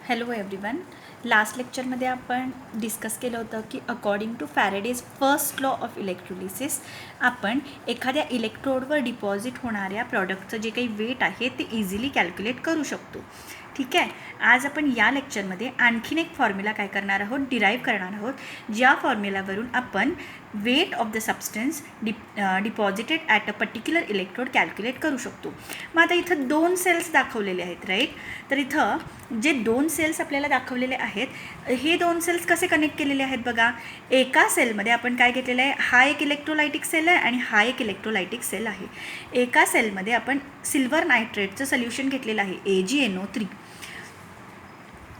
Hello everyone. Last लेक्चरमध्ये आपण discuss केलं होतं की according to Faraday's first law of electrolysis आपण एखाद्या इलेक्ट्रोडवर डिपॉझिट होणाऱ्या प्रॉडक्टचं जे काही वेट आहे ते इझिली कॅल्क्युलेट करू शकतो. ठीक आहे. आज आपण या लेक्चरमध्ये आणखीन एक फॉर्म्युला काय करणार आहोत, डिराईव्ह करणार आहोत, ज्या फॉर्म्युलावरून आपण weight of the substance deposited at a particular electrode calculate करू शकतो. मग आता इथं 2 सेल्स दाखवलेले आहेत, राईट. तर इथं जे 2 सेल्स आपल्याला दाखवलेले आहेत, हे 2 सेल्स कसे कनेक्ट केलेले आहेत बघा. एका सेलमध्ये आपण काय घेतलेलं आहे, हा एक इलेक्ट्रोलायटिक सेल आहे आणि हा एक इलेक्ट्रोलायटिक सेल आहे. एका सेलमध्ये आपण सिल्वर नायट्रेटचं सोल्युशन घेतलेलं आहे AgNO3.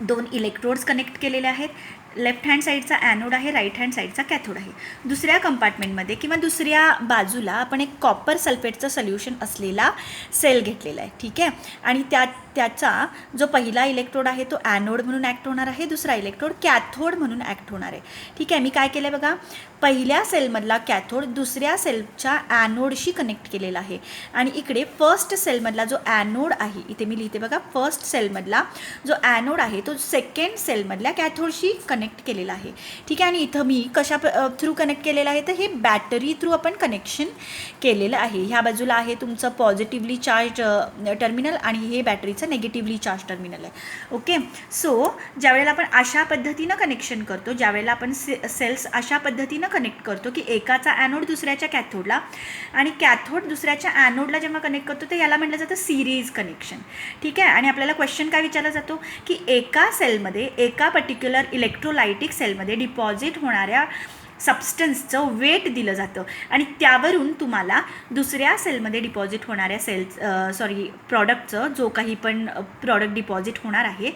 2 इलेक्ट्रोड्स कनेक्ट केलेले आहेत. लेफ्ट हँड साईडचा ॲनोड आहे, राईट हँड साईडचा कॅथोड आहे. दुसऱ्या कंपार्टमेंटमध्ये किंवा दुसऱ्या बाजूला आपण एक कॉपर सल्फेटचं सोल्युशन असलेला सेल घेतलेला आहे. ठीक आहे. आणि त्याचा जो पहिला इलेक्ट्रोड आहे तो ॲनोड म्हणून ॲक्ट होणार आहे, दुसरा इलेक्ट्रोड कॅथोड म्हणून ॲक्ट होणार आहे. ठीक आहे. मी काय केलं आहे बघा, पहिल्या सेलमधला कॅथोड दुसऱ्या सेलच्या ॲनोडशी कनेक्ट केलेला आहे आणि इकडे फर्स्ट सेलमधला जो ॲनोड आहे, इथे मी लिहिते बघा, फर्स्ट सेलमधला जो ॲनोड आहे तो सेकंड सेलमधल्या कॅथोडशी कनेक्ट केलेला आहे. ठीक आहे. आणि इथं मी कशा थ्रू कनेक्ट केलेलं आहे, तर हे बॅटरी थ्रू आपण कनेक्शन केलेलं आहे. ह्या बाजूला आहे तुमचं पॉझिटिव्हली चार्ज टर्मिनल आणि हे बॅटरीचं निगेटिव्हली चार्ज टर्मिनल आहे. ओके. सो ज्यावेळेला आपण अशा पद्धतीनं कनेक्शन करतो, ज्यावेळेला आपण सेल्स अशा पद्धतीनं कनेक्ट करतो की एकाचा ॲनोड दुसऱ्याच्या कॅथोडला आणि कॅथोड दुसऱ्याच्या ॲनोडला जेव्हा कनेक्ट करतो तर याला म्हटलं जातं सिरीज कनेक्शन. ठीक आहे. आणि आपल्याला क्वेश्चन काय विचारला जातो की एका सेलमध्ये, एका पर्टिक्युलर इलेक्ट्रोलायटिक सेलमध्ये डिपॉझिट होणाऱ्या सबस्टन्सचं वेट दिलं जातं आणि त्यावरून तुम्हाला दुसऱ्या सेलमध्ये डिपॉझिट होणाऱ्या प्रॉडक्टचं जो काही पण प्रॉडक्ट डिपॉझिट होणार आहे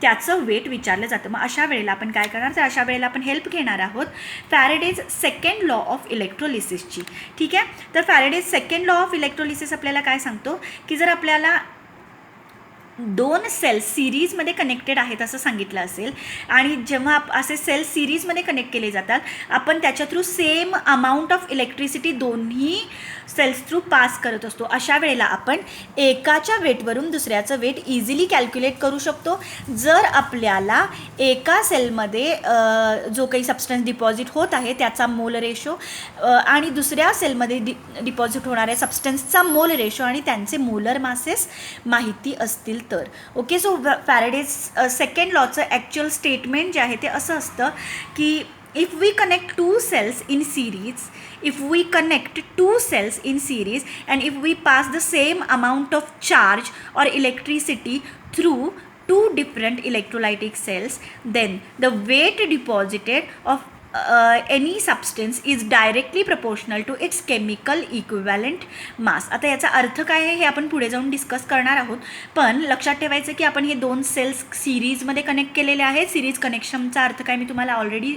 त्याचं वेट विचारलं जातं. मग अशा वेळेला आपण काय करणार, तर अशा वेळेला आपण हेल्प घेणार आहोत फॅरेडेज सेकंड लॉ ऑफ इलेक्ट्रोलिसिसची. ठीक आहे. तर Faraday's second law of electrolysis आपल्याला काय सांगतो की जर आपल्याला 2 सेल्स सिरीजमध्ये कनेक्टेड आहेत असं सांगितलं असेल आणि जेव्हा असे सेल्स सिरीजमध्ये कनेक्ट केले जातात, आपण त्याच्या through same amount of electricity दोन्ही सेल्स थ्रू पास करत असतो. अशा वेळेला आपण एकाच्या वेटवरून दुसऱ्याचं वेट इझिली कॅल्क्युलेट करू शकतो. जर आपल्याला एका सेलमध्ये जो काही सबस्टन्स डिपॉझिट होत आहे त्याचा मोल रेशो आणि दुसऱ्या सेलमध्ये डिपॉझिट होणाऱ्या सबस्टन्सचा मोल रेशो आणि त्यांचे मोलर मासेस माहिती असतील तर. ओके. सो फॅरेडेज सेकंड लॉचं ॲक्च्युअल स्टेटमेंट जे आहे ते असं असतं की if we connect two cells in series and if we pass the same amount of charge or electricity through two different electrolytic cells, then the weight deposited of any substance is directly proportional to its chemical equivalent mass. आता याचा अर्थ काय आहे हे आपण पुढे जाऊन discuss करणार आहोत, पण लक्षात ठेवायचं की आपण हे 2 सेल्स सिरीजमध्ये कनेक्ट केलेले आहेत. सिरीज कनेक्शनचा अर्थ काय मी तुम्हाला ऑलरेडी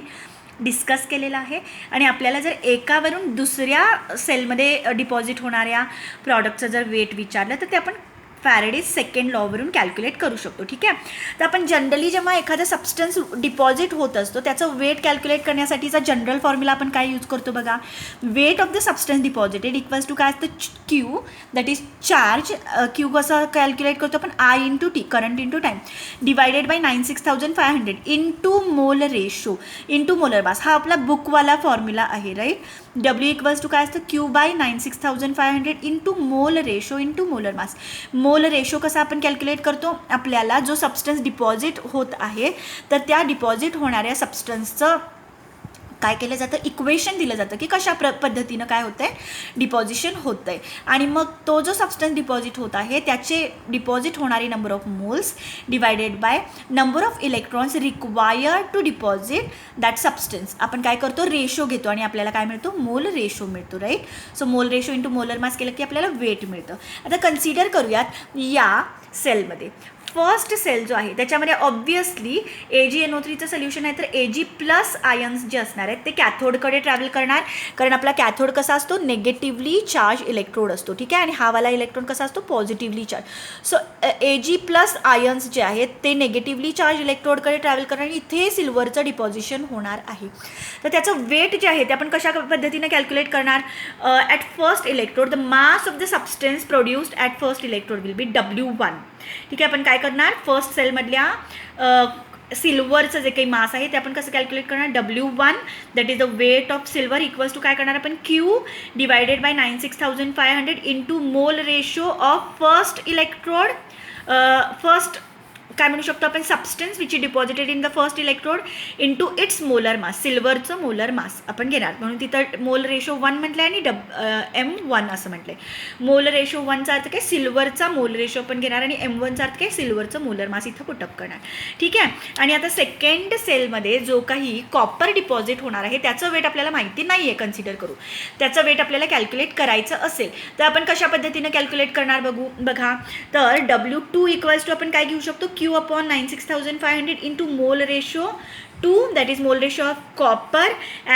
डिस्कस केलेला आहे. आणि आपल्याला जर एकावरून दुसऱ्या सेलमध्ये डिपॉझिट होणाऱ्या प्रॉडक्टचं जर वेट विचारलं तर ते आपण फॅरेडेज सेकंड लॉवरून कॅल्क्युलेट करू शकतो. ठीक आहे. तर आपण जनरली जेव्हा एखादा सबस्टन्स डिपॉझिट होत असतो त्याचं वेट कॅल्क्युलेट करण्यासाठीचा जनरल फॉर्म्युला आपण काय यूज करतो बघा. Weight of the substance deposited equals to काय असतं, Q, that is charge. Q कसं कॅल्क्युलेट करतो आपण, I into T, current into time, divided by 96,500 into mole ratio into molar mass. हा आपला बुकवाला फॉर्म्युला आहे, राईट. डब्ल्यू इक्वल्स टू काय असतं, Q by 96,500 into mole ratio into molar mass. Mole ratio कसा आपण कॅल्क्युलेट करतो, आपल्याला जो सबस्टन्स डिपॉझिट होत आहे तर त्या डिपॉझिट होणाऱ्या सबस्टन्सचं काय केलं जातं, इक्वेशन दिलं जातं की कशा पद्धतीनं काय होतं आहे, डिपॉझिशन होतं आहे. आणि मग तो जो सबस्टन्स डिपॉझिट होत आहे त्याचे डिपॉझिट होणारी number of moles divided by number of electrons required to deposit that substance. आपण काय करतो, रेशो घेतो आणि आपल्याला काय मिळतो, मोल रेशो मिळतो, right. So mole ratio into molar mass केलं की आपल्याला वेट मिळतं. आता कन्सिडर करूयात या सेलमध्ये फर्स्ट सेल जो आहे त्याच्यामध्ये ऑब्वियसली AgNO3चं सोल्युशन आहे, तर Ag प्लस आयन्स जे असणार आहेत ते कॅथोडकडे ट्रॅव्हल करणार, कारण आपला कॅथोड कसा असतो, निगेटिव्हली चार्ज इलेक्ट्रोड असतो. ठीक आहे. आणि हा वाला इलेक्ट्रॉन कसा असतो, positively charge. So Ag plus ions जे आहेत ते निगेटिव्हली चार्ज इलेक्ट्रोडकडे ट्रॅव्हल करणार आणि इथे सिल्वरचं डिपॉझिशन होणार आहे. तर त्याचं वेट जे आहे ते आपण कशा पद्धतीने कॅल्क्युलेट करणार, at first electrode the mass of the substance produced at first electrode will be W1. ठीक आहे. आपण काय करणार, फर्स्ट सेलमधल्या सिल्वरचं जे काही मास आहे ते आपण कसं कॅल्क्युलेट करणार, W1 that is the weight of silver equals to काय करणार आपण, Q divided by 96,500 into mole ratio of first electrode, first काय म्हणू शकतो आपण, substance which is deposited in the first electrode into its molar mass, सिल्वरचं molar mass आपण घेणार. म्हणून तिथं मोल रेशो 1 म्हटलं आणि M1 असं म्हटलंय. मोल रेशो 1चा अर्थ काय, सिल्वरचा मोल रेशो आपण घेणार आणि M1चा अर्थ काय, सिल्वरचं मोलर मास इथं पुटअप करणार. ठीक आहे. आणि आता सेकंड सेलमध्ये जो काही कॉपर डिपॉझिट होणार आहे त्याचं वेट आपल्याला माहिती नाही आहे, कन्सिडर करू. त्याचं वेट आपल्याला कॅल्क्युलेट करायचं असेल तर आपण कशा पद्धतीनं कॅल्क्युलेट करणार बघा. तर W2 इक्वल्स टू आपण काय घेऊ शकतो, Q upon 96,500 into mole ratio 2, that is mole ratio of copper,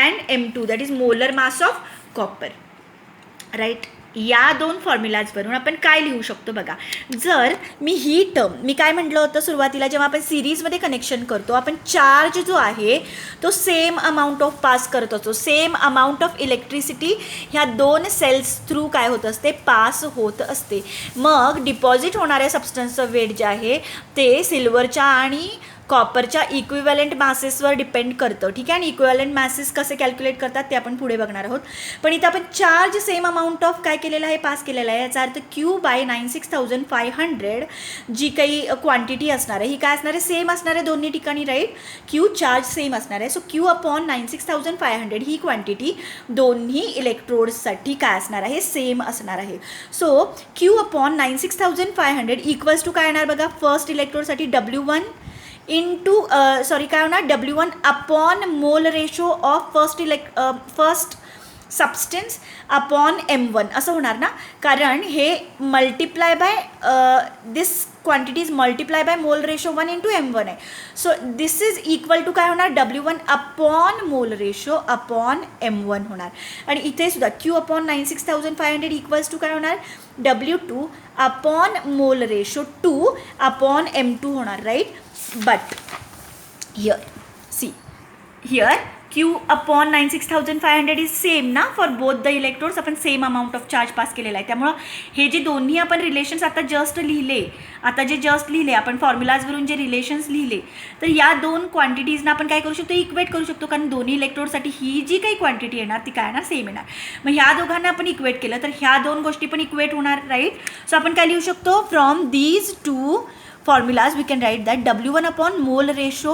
and M2 that is molar mass of copper, right. या दोन फॉर्म्युलाजवरून आपण काय लिहू शकतो बघा. जर मी ही टर्म, मी काय म्हटलं होतं सुरुवातीला, जेव्हा आपण सिरीजमध्ये कनेक्शन करतो आपण चार्ज जो आहे तो सेम अमाऊंट ऑफ पास करत असतो, सेम अमाऊंट ऑफ इलेक्ट्रिसिटी ह्या दोन सेल्स थ्रू काय होत असते, पास होत असते. मग डिपॉझिट होणाऱ्या सबस्टन्सचं वेट जे आहे ते सिल्वरच्या आणि कॉपरच्या इक्विव्हॅलंट मॅसेसवर डिपेंड करतं. ठीक आहे. आणि इक्विव्हॅलंट मॅसेस कसे कॅल्क्युलेट करतात ते आपण पुढे बघणार आहोत. पण इथं आपण चार्ज सेम अमाऊंट ऑफ काय केलेलं आहे, पास केलेला आहे. याचा अर्थ Q बाय 96,500 जी काही क्वांटिटी असणार आहे ही काय असणार आहे, सेम असणार आहे दोन्ही ठिकाणी, राईट. Q चार्ज सेम असणार आहे. सो Q अपॉन 96,500 ही क्वांटिटी दोन्ही इलेक्ट्रोड्ससाठी काय असणार आहे, सेम असणार आहे. So Q upon 96,500 equals to काय येणार बघा, फर्स्ट इलेक्ट्रोडसाठी W1 इंटू काय होणार, W1 upon mole ratio of first substance upon M1 असं होणार ना, कारण हे multiply by this quantity is multiply by mole ratio 1 into M1 आहे. So this is equal to काय होणार, W1 upon mole ratio upon M1 होणार. आणि इथे सुद्धा Q अपॉन 96,500 इक्वल्स टू काय होणार, W2 upon mole ratio 2 upon M2 होणार, right. But here, see, here Q upon 96,500 is same ना फॉर बोथ द इलेक्ट्रोड्स. आपण same amount of charge pass केलेला आहे. त्यामुळं हे जे दोन्ही आपण रिलेशन्स आता जस्ट लिहिले आपण फॉर्म्युलाजवरून जे रिलेशन्स लिहिले, तर या दोन क्वांटिटीजना आपण काय करू शकतो, इक्वेट करू शकतो. कारण दोन्ही इलेक्ट्रोडसाठी ही जी काही क्वांटिटी येणार ती काय येणार, सेम येणार. मग ह्या दोघांना आपण इक्वेट केलं तर ह्या दोन गोष्टी पण इक्वेट होणार, राईट. सो आपण काय लिहू शकतो, from these two formulas we can write that W1 upon mole ratio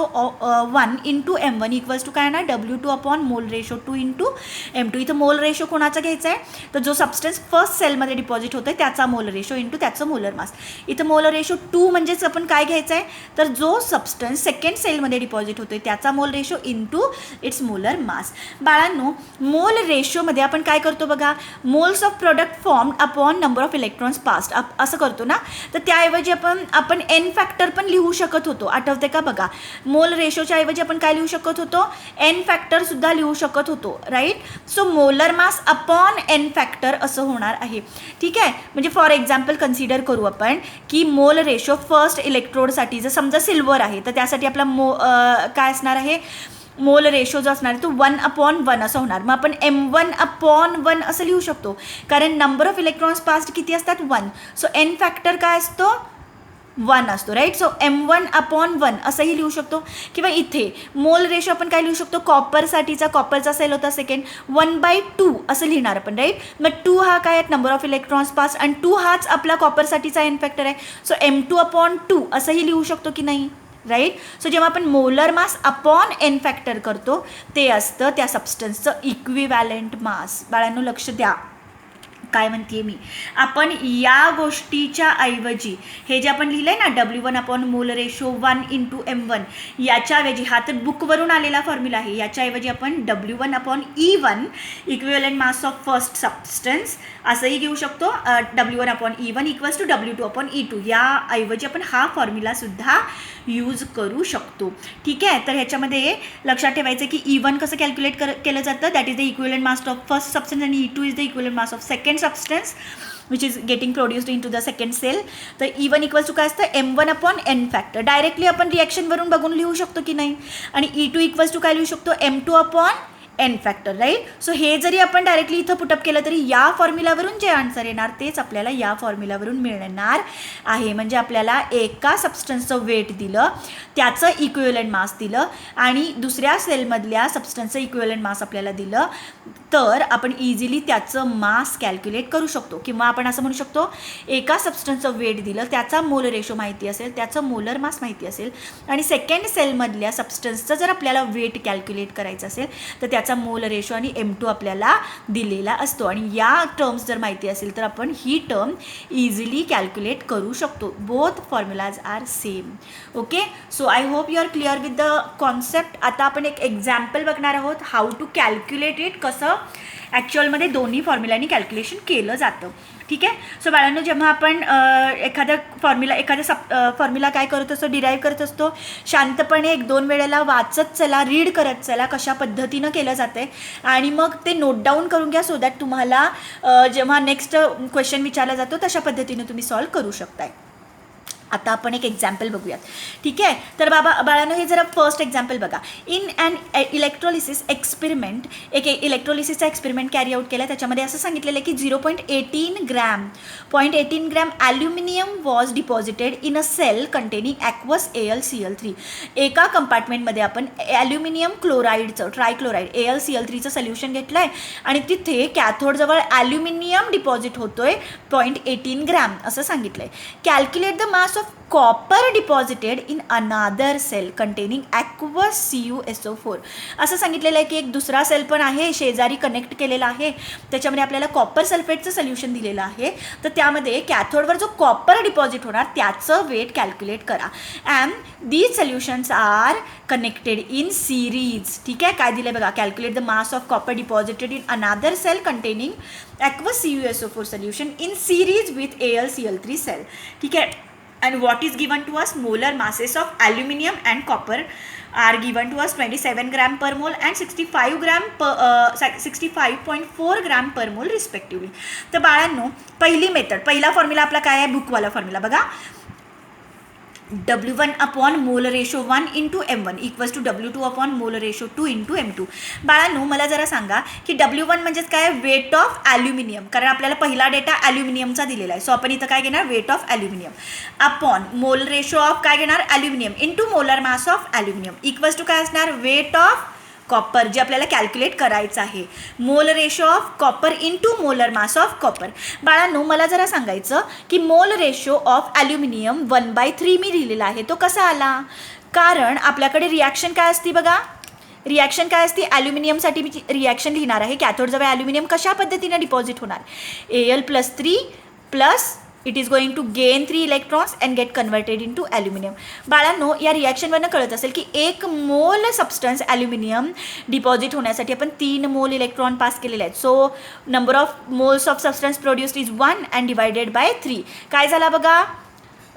1 into M1 equals to काय येणार, W2 upon mole ratio 2 into M2. इथं मोल रेशो कोणाचा घ्यायचा आहे, तर जो सबस्टन्स फर्स्ट सेलमध्ये डिपॉझिट होतोय त्याचा मोल रेशो इंटू त्याचं मोलर मास. इथं मोल रेशो 2 म्हणजेच आपण काय घ्यायचं आहे, तर जो सबस्टन्स सेकंड सेलमध्ये डिपॉझिट होतोय त्याचा मोल रेशो इंटू इट्स मोलर मास. बाळांनो, मोल रेशोमध्ये आपण काय करतो बघा, moles of product form upon number of electrons past असं करतो ना. तर त्याऐवजी आपण एन फॅक्टर पण लिहू शकत होतो, आठवते का बघा. मोल रेशोच्या ऐवजी आपण काय लिहू शकत होतो, एन फॅक्टर सुद्धा लिहू शकत होतो, right. So molar mass upon n factor असं होणार आहे. ठीक आहे. म्हणजे फॉर एक्झाम्पल कन्सिडर करू आपण की मोल रेशो फर्स्ट इलेक्ट्रोडसाठी जर समजा सिल्वर आहे तर त्यासाठी आपला काय असणार आहे, मोल रेशो जो असणार आहे तो 1/1 असं होणार. मग आपण M1/1 असं लिहू शकतो कारण नंबर ऑफ इलेक्ट्रॉन्स पास्ट किती असतात, 1. सो एन फॅक्टर काय असतो, 1 असतो, राईट. सो M1/1 असंही लिहू शकतो. किंवा इथे मोल रेशो आपण काय लिहू शकतो, कॉपरचा सेल होता सेकंड, 1/2 असं लिहिणार आपण, राईट. मग 2 हा काय आहे, नंबर ऑफ इलेक्ट्रॉन्स पास, आणि 2 हाच आपला कॉपरसाठीचा एन फॅक्टर आहे. सो M2/2 असंही लिहू शकतो की नाही, राईट. सो जेव्हा आपण molar mass upon n factor करतो ते असतं त्या सबस्टन्सचं इक्विव्हॅलंट मास. बाळांनो लक्ष द्या काय म्हणते मी, आपण या गोष्टीच्या ऐवजी हे जे आपण लिहिलंय ना, W1 upon mole ratio 1 into M1, याच्याऐवजी हा तर बुकवरून आलेला फॉर्म्युला आहे, याच्याऐवजी आपण W1 upon E1 equivalent mass of first substance असंही घेऊ शकतो. W1 upon E1 equals to W2 upon E2, याऐवजी आपण हा फॉर्म्युला सुद्धा यूज करू शकतो. ठीक आहे. तर ह्याच्यामध्ये लक्षात ठेवायचं की E1 कसं कॅल्क्युलेट केलं जातं, that is the equivalent mass of first substance आणि E2 is the equivalent mass of second substance which is getting produced into the second cell. तर E1 इक्वल्स टू काय असतं, M1 upon n factor. Directly आपण रिॲक्शनवरून बघून लिहू शकतो की नाही. आणि E2 इक्वल्स टू काय लिहू शकतो, M2 upon n factor, right. So हे जरी आपण डायरेक्टली इथं पुटअप केलं तरी या फॉर्म्युलावरून जे आन्सर येणार तेच आपल्याला या फॉर्म्युलावरून मिळणार आहे. म्हणजे आपल्याला एका सबस्टन्सचं वेट दिलं, त्याचं इक्विव्हलंट मास दिलं आणि दुसऱ्या सेलमधल्या सबस्टन्सचं इक्विव्हलंट मास आपल्याला दिलं, तर आपण इझिली त्याचं मास कॅल्क्युलेट करू शकतो. किंवा आपण असं म्हणू शकतो, एका सबस्टन्सचं वेट दिलं, त्याचा मोल रेशो माहिती असेल, त्याचं मोलर मास माहिती असेल आणि सेकंड सेलमधल्या सबस्टन्सचं जर आपल्याला वेट कॅल्क्युलेट करायचं असेल तर त्याचा मोल रेशो आणि M2 आपल्याला दिलेला असतो. आणि या टर्म्स जर माहिती असेल तर आपण ही टर्म इझिली कॅल्क्युलेट करू शकतो. Both formulas are same. Okay, so I hope you are clear with the concept. आता आपण एक एक्झाम्पल बघणार आहोत, हाऊ टू कॅल्क्युलेट इट, कसं ॲक्च्युअलमध्ये दोन्ही फॉर्म्युलानी कॅल्क्युलेशन केलं जातं. ठीक आहे. सो बाळांनो, जेव्हा आपण एखादा फॉर्म्युला काय करत असतो, डिराईव्ह करत असतो, शांतपणे 1-2 वेळेला वाचत चला, रीड करत चला कशा पद्धतीनं केलं जाते आणि मग ते नोट डाऊन करून घ्या, सो दॅट तुम्हाला जेव्हा नेक्स्ट क्वेश्चन विचारला जातो तशा पद्धतीनं तुम्ही सॉल्व करू शकताय. आता आपण एक एक्झाम्पल बघूयात. ठीक आहे. तर बाळांनो, हे जरा फर्स्ट एक्झाम्पल बघा. इन अँड इलेक्ट्रोलिसिस एक्सपेरिमेंट, एक इलेक्ट्रोलिसिसचा एक्सपेरिमेंट कॅरी आउट केला. त्याच्यामध्ये असं सांगितलेलं आहे की 0.18 gram aluminium was deposited in a cell containing aqueous AlCl3. एका कंपार्टमेंटमध्ये आपण ॲल्युमिनियम क्लोराईडचं, ट्रायक्लोराईड AlCl3चं सोल्युशन घेतलं आहे आणि तिथे कॅथोडजवळ ॲल्युमिनियम डिपॉझिट होतोय 0.18 ग्रॅम असं सांगितलं आहे. Calculate the mass of copper deposited in another cell containing aqueous CuSO4. असं सांगितलेलं आहे की एक दुसरा सेल पण आहे, शेजारी कनेक्ट केलेला आहे, त्याच्यामध्ये आपल्याला कॉपर सल्फेटचं सोल्युशन दिलेलं आहे. तर त्यामध्ये कॅथोडवर जो कॉपर डिपॉझिट होणार त्याचं वेट कॅल्क्युलेट करा. And these solutions are connected in series. ठीक आहे. काय दिलं बघा, calculate the mass of copper deposited in another cell containing aqueous CuSO4 solution in series with AlCl3 cell. ठीक आहे. And what is given to us? Molar masses of aluminium and copper are given to us 27 gram per mole and 65.4 gram per mole respectively. तर बाळांनो, पहिली method, पहिला formula आपला काय आहे, बुकवाला formula बघा. W1 upon mole ratio 1 into M1 equals to W2 upon mole ratio 2 into M2. बाळांनो, मला जरा सांगा की W1 म्हणजेच काय, वेट ऑफ ॲल्युमिनियम, कारण आपल्याला पहिला डेटा ॲल्युमिनियमचा दिलेला आहे. सो आपण इथं काय घेणार, weight of aluminium upon mole ratio of काय घेणार, aluminium into molar mass of aluminium equals to काय असणार, वेट ऑफ कॉपर, जे आपल्याला कॅल्क्युलेट करायचं आहे, मोल ratio of copper into molar mass of copper. बाळांनो, मला जरा सांगायचं की मोल रेशो ऑफ ॲल्युमिनियम 1/3 मी लिहिलेला आहे, तो कसा आला, कारण आपल्याकडे रिॲक्शन काय असती बघा, रिॲक्शन काय असते, ॲल्युमिनियमसाठी मी रिॲक्शन लिहिणार आहे. कॅथोडजवळ ॲल्युमिनियम कशा पद्धतीने डिपॉझिट होणार, Al+3 plus it is going to gain 3 electrons and get converted into aluminium. बाळांनो, या रिॲक्शनवरनं कळत असेल की 1 मोल सबस्टन्स ॲल्युमिनियम डिपॉझिट होण्यासाठी आपण 3 मोल इलेक्ट्रॉन पास केलेले आहेत. So number of moles of substance produced is 1 and divided by 3. काय झाला बघा,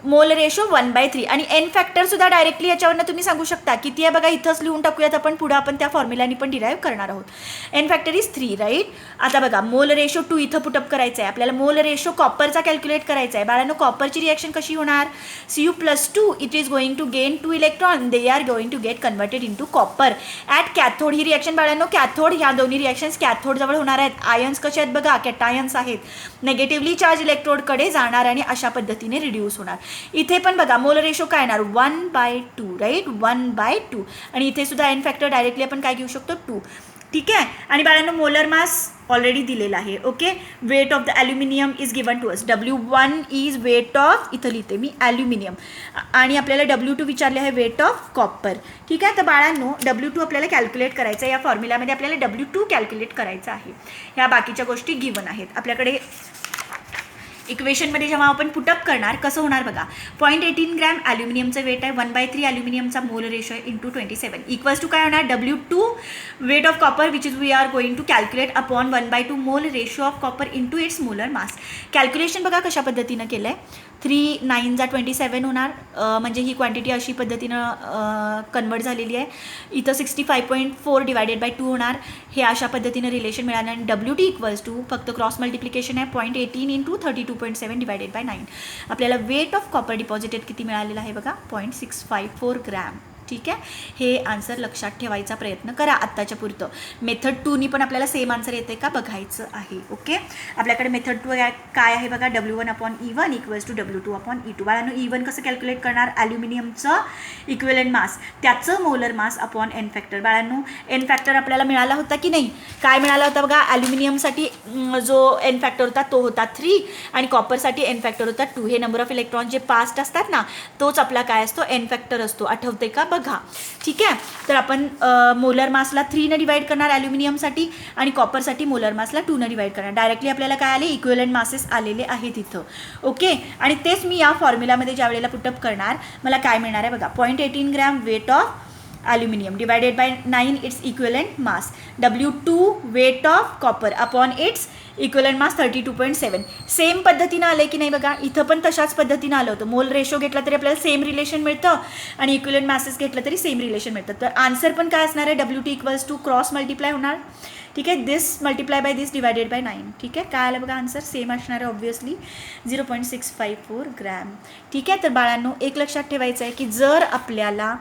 मोल रेशो 1/3. आणि एन फॅक्टरसुद्धा डायरेक्टली याच्यावरनं तुम्ही सांगू शकता किती आहे बघा, इथंच लिहून टाकूयात आपण, पुढं आपण त्या फॉर्म्युलानी पण डिराईव्ह करणार आहोत. N factor is 3, right. आता बघा, मोल रेशो 2 इथं पुटअप करायचं आहे आपल्याला. मोल रेशो कॉपरचा कॅल्क्युलेट करायचा आहे. बाळांनो, कॉपरची रिॲक्शन कशी होणार, Cu+2 it is going to gain 2 electron, they are going to get converted into copper at cathode. ही रिॲक्शन बाळांनो, कॅथोड, ह्या दोन्ही रिॲक्शन्स कॅथोडजवळ होणार आहेत. आयन्स कसे आहेत बघा, कॅटायन्स आहेत, नेगेटिव्हली चार्ज इलेक्ट्रोडकडे जाणार आणि अशा पद्धतीने रिड्यूस होणार. इथे पण बघा, मोल रेशो काय येणार, 1/2, राईट, 1/2. आणि इथे सुद्धा एन फॅक्टर डायरेक्टली आपण काय घेऊ शकतो, 2. ठीक आहे. आणि बाळांनो, मोलर मास ऑलरेडी दिलेला आहे. Okay, weight of the aluminium is given to us. W1 is weight of, इथं लिहिते मी, ॲल्युमिनियम. आणि आपल्याला W2 विचारले आहे, वेट ऑफ कॉपर. ठीक आहे. तर बाळांनो, W2 आपल्याला कॅल्क्युलेट करायचं आहे. या फॉर्म्युल्यामध्ये आपल्याला W2 कॅल्क्युलेट करायचं आहे. ह्या बाकीच्या गोष्टी गिवन आहेत आपल्याकडे. इक्वेशनमध्ये जेव्हा आपण पुटअप करणार कसं होणार बघा, 0.18 ग्रॅम ॲल्युमिनियमचं वेट आहे, 1/3 ॲल्युमिनियमचा मोल रेशो आहे इंटू 27 इक्वल्स टू काय होणार, W2 weight of copper which is we are going to calculate upon 1/2 mole ratio of copper into its molar mass. Calculation बघा कशा पद्धतीनं केलं आहे. 3 9 जा 27 होणार, म्हणजे ही क्वांटिटी अशी पद्धतीनं कन्वर्ट झालेली आहे. इथं 65.4 डिवायडेड बाय 2 होणार. हे अशा पद्धतीनं रिलेशन मिळालं. आणि WT इक्वल्स टू फक्त क्रॉस मल्टिप्लिकेशन आहे, 0.18 इंटू 32.7 डिवायडेड बाय 9. आपल्याला वेट ऑफ कॉपर डिपॉझिटेड किती मिळालेलं आहे बघा, 0.654 ग्रॅम. ठीक आहे, हे आन्सर लक्षात ठेवायचा प्रयत्न करा आत्ताच्या पुरतं. मेथड 2नी पण आपल्याला सेम आन्सर येते का बघायचं आहे. ओके, आपल्याकडे मेथड 2 काय आहे बघा, W1/E1 इक्वल्स टू W2/E2. बाळांनो E1 कसं कॅल्क्युलेट करणार, ॲल्युमिनियमचं इक्विव्हॅलेंट मास त्याचं molar mass upon n factor. बाळांनो एन फॅक्टर आपल्याला मिळाला होता की नाही, काय मिळाला होता बघा, ॲल्युमिनियमसाठी जो एन फॅक्टर होता तो होता 3 आणि कॉपरसाठी एन फॅक्टर होता 2. हे नंबर ऑफ इलेक्ट्रॉन जे पास्ट असतात ना, तोच आपला काय असतो, एन फॅक्टर असतो. आठवते का बघा. ठीक आहे, तर आपण मोलर मासला 3 डिवाइड करणार ॲल्युमिनियमसाठी आणि कॉपरसाठी मोलर मासला 2 डिवाइड करणार. डायरेक्टली आपल्याला काय आले, इक्विव्हॅलेंट मासेस आलेले आहेत इथं. ओके, आणि तेच मी या फॉर्म्युलामध्ये ज्या वेळेला पुटअप करणार मला काय मिळणार आहे बघा, 0.18 gram weight of aluminium divided by 9 its equivalent mass, W2 weight of copper upon its equivalent mass 32.7. Same पद्धतीनं आलं की नाही बघा, इथं पण तशाच पद्धतीनं आलं होतं. मोल रेशो घेतला तरी आपल्याला सेम रिलेशन मिळतं आणि इक्विव्हॅलेंट मासेस घेतलं तरी सेम रिलेशन मिळतं. तर आन्सर पण काय असणार आहे, WT equals to cross multiply होणार. ठीक आहे, this multiply by this divided by 9. ठीक आहे, काय आलं बघा आन्सर, सेम असणार आहे ऑब्व्हियसली 0.654 ग्रॅम. ठीक आहे, तर बाळांनो एक लक्षात ठेवायचं आहे की जर आपल्याला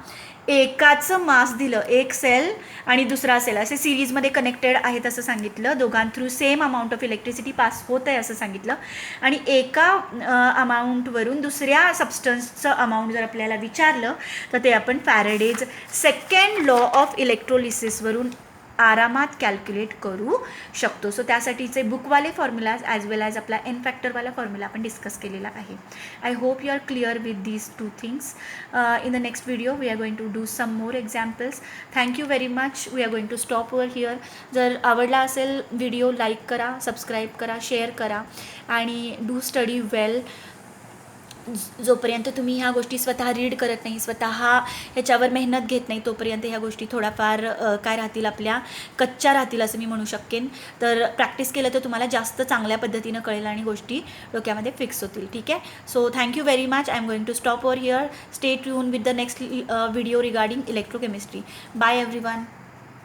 एकाचं मास दिलं, एक सेल आणि दुसरा सेल असे सिरीजमध्ये कनेक्टेड आहेत असं सांगितलं, दोघां through same amount of electricity pass होत आहे असं सांगितलं आणि एका अमाऊंटवरून दुसऱ्या सबस्टन्सचं अमाऊंट जर आपल्याला विचारलं तर ते आपण फॅरेडेज सेकंड लॉ ऑफ इलेक्ट्रोलिसिसवरून आरामात कॅल्क्युलेट करू शकतो. सो त्यासाठीचे बुकवाले फॉर्म्युलाज ॲज वेल ॲज आपला एन फॅक्टरवाला फॉर्म्युला आपण डिस्कस केलेला आहे. I hope you are clear with these 2 things. In the next video we are going to do some more examples. Thank you very much. We are going to stop over here. जर आवडला असेल video like करा, subscribe करा, share करा आणि do study वेल. जोपर्यंत तुम्ही ह्या गोष्टी स्वतः रीड करत नाही, स्वतः ह्याच्यावर मेहनत घेत नाही, तोपर्यंत ह्या गोष्टी थोड्याफार काय राहतील, आपल्या कच्च्या राहतील असं मी म्हणू शकेन. तर प्रॅक्टिस केलं तर तुम्हाला जास्त चांगल्या पद्धतीनं कळेल आणि गोष्टी डोक्यामध्ये फिक्स होतील. ठीक आहे, so thank you very much. I am going to stop over here. Stay tune with the next video regarding electrochemistry. Bye everyone.